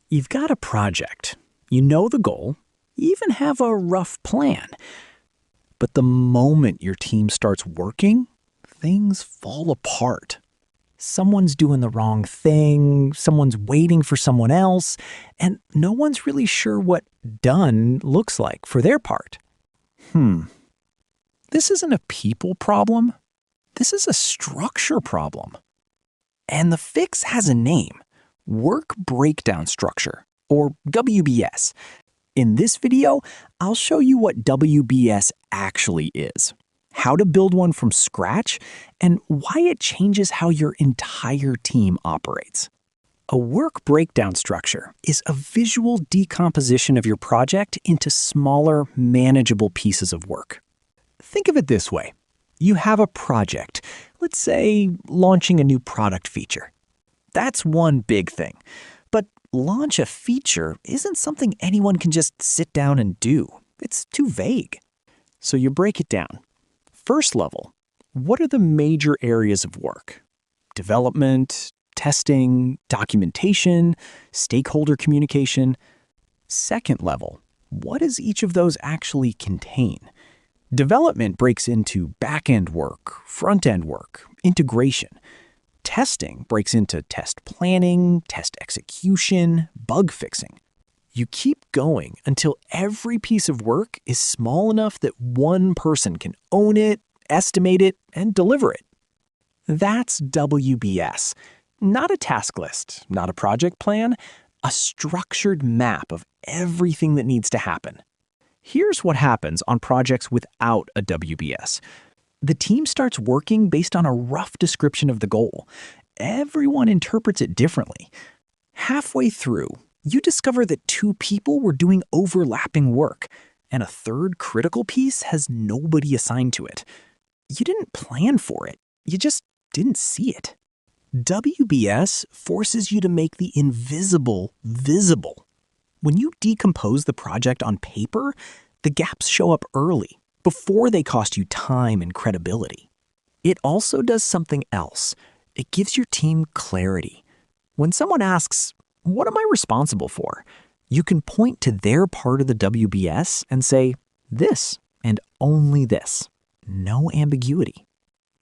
You've got a project. You know the goal. You even have a rough plan. But the moment your team starts working, things fall apart. Someone's doing the wrong thing, someone's waiting for someone else, and no one's really sure what done looks like for their part. This isn't a people problem. This is a structure problem. And the fix has a name: work breakdown structure, or WBS. In this video, I'll show you what WBS actually is, how to build one from scratch, and why it changes how your entire team operates. A work breakdown structure is a visual decomposition of your project into smaller, manageable pieces of work. Think of it this way. You have a project, let's say launching a new product feature. That's one big thing. But launch a feature isn't something anyone can just sit down and do. It's too vague. So you break it down. First level, what are the major areas of work? Development, testing, documentation, stakeholder communication. Second level, what does each of those actually contain? Development breaks into back-end work, front-end work, integration. Testing breaks into test planning, test execution, bug fixing. You keep going until every piece of work is small enough that one person can own it, estimate it, and deliver it. That's WBS. Not a task list, not a project plan, a structured map of everything that needs to happen. Here's what happens on projects without a WBS. The team starts working based on a rough description of the goal. Everyone interprets it differently. Halfway through, you discover that two people were doing overlapping work, and a third critical piece has nobody assigned to it. You didn't plan for it. You just didn't see it. WBS forces you to make the invisible visible. When you decompose the project on paper, the gaps show up early, before they cost you time and credibility. It also does something else. It gives your team clarity. When someone asks, "What am I responsible for?" you can point to their part of the WBS and say, "This and only this." No ambiguity.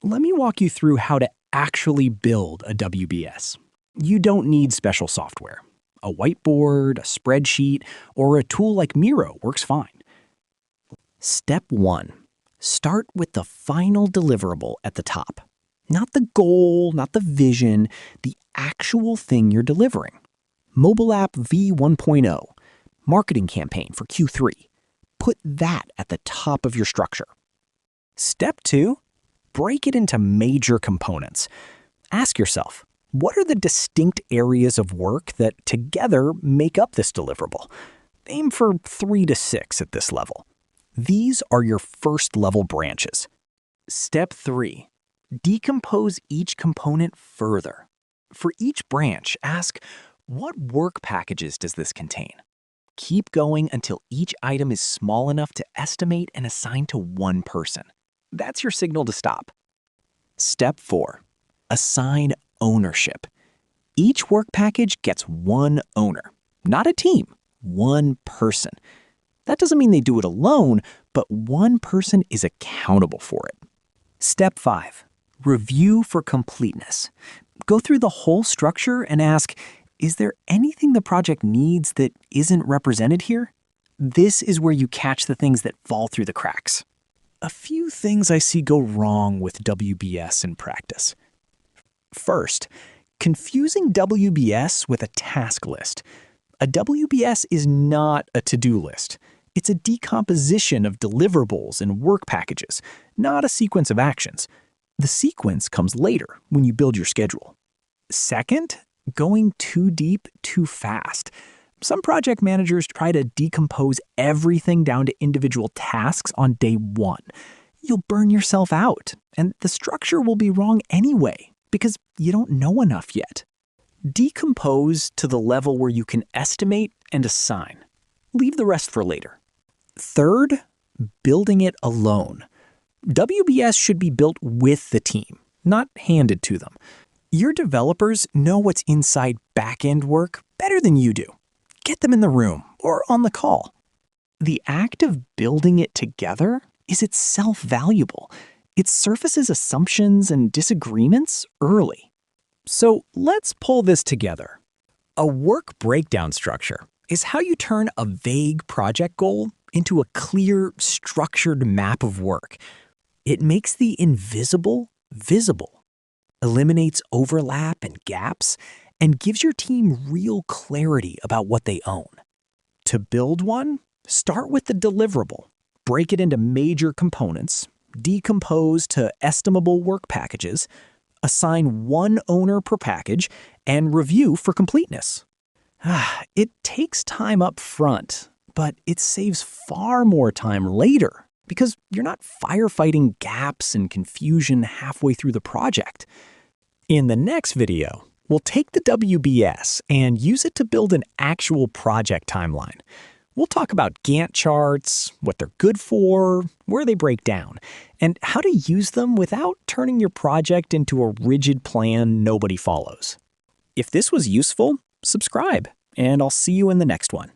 Let me walk you through how to actually build a WBS. You don't need special software. A whiteboard, a spreadsheet, or a tool like Miro works fine. Step 1. Start with the final deliverable at the top. Not the goal, not the vision, the actual thing you're delivering. Mobile app v1.0, marketing campaign for Q3. Put that at the top of your structure. Step 2. Break it into major components. Ask yourself, what are the distinct areas of work that together make up this deliverable? Aim for 3 to 6 at this level. These are your first level branches. Step 3. Decompose each component further. For each branch, ask, what work packages does this contain? Keep going until each item is small enough to estimate and assign to one person. That's your signal to stop. Step 4. Assign ownership. Each work package gets one owner, not a team, one person. That doesn't mean they do it alone, but one person is accountable for it. Step 5. Review for completeness. Go through the whole structure and ask, is there anything the project needs that isn't represented here? This is where you catch the things that fall through the cracks. A few things I see go wrong with WBS in practice. First, confusing WBS with a task list. A WBS is not a to-do list. It's a decomposition of deliverables and work packages, not a sequence of actions. The sequence comes later when you build your schedule. Second, going too deep too fast. Some project managers try to decompose everything down to individual tasks on day 1. You'll burn yourself out, and the structure will be wrong anyway because you don't know enough yet. Decompose to the level where you can estimate and assign. Leave the rest for later. Third, building it alone. WBS should be built with the team, not handed to them. Your developers know what's inside back-end work better than you do. get them in the room or on the call. The act of building it together is itself valuable. It surfaces assumptions and disagreements early. So let's pull this together. A work breakdown structure is how you turn a vague project goal into a clear, structured map of work. It makes the invisible visible, eliminates overlap and gaps, and gives your team real clarity about what they own. To build one, start with the deliverable. Break it into major components, decompose to estimable work packages, assign one owner per package, and review for completeness. It takes time up front, but it saves far more time later because you're not firefighting gaps and confusion halfway through the project. In the next video, we'll take the WBS and use it to build an actual project timeline. We'll talk about Gantt charts, what they're good for, where they break down, and how to use them without turning your project into a rigid plan nobody follows. If this was useful, subscribe, and I'll see you in the next one.